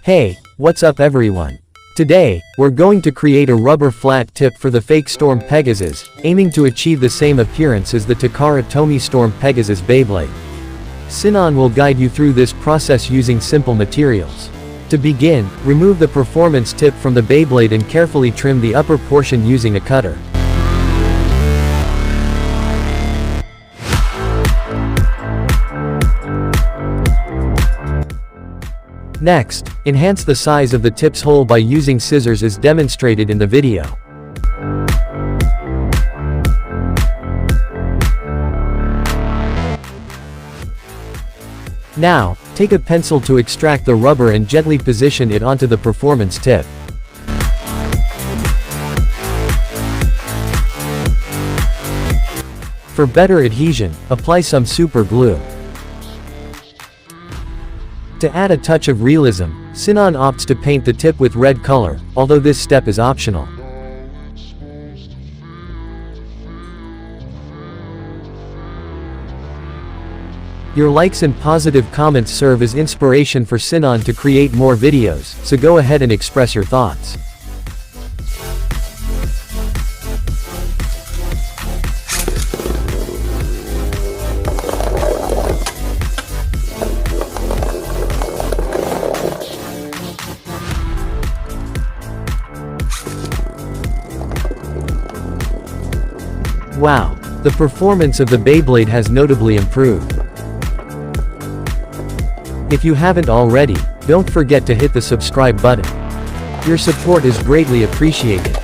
Hey, what's up everyone? Today, we're going to create a rubber flat tip for the fake Storm Pegasus, aiming to achieve the same appearance as the TAKARA TOMY Storm Pegasus Beyblade. Sinan will guide you through this process using simple materials. To begin, remove the performance tip from the Beyblade and carefully trim the upper portion using a cutter. Next, enhance the size of the tip's hole by using scissors as demonstrated in the video. Now, take a pencil to extract the rubber and gently position it onto the performance tip. For better adhesion, apply some super glue. To add a touch of realism, Sinan opts to paint the tip with red color, although this step is optional. Your likes and positive comments serve as inspiration for Sinan to create more videos, so go ahead and express your thoughts. Wow, the performance of the Beyblade has notably improved. If you haven't already, don't forget to hit the subscribe button. Your support is greatly appreciated.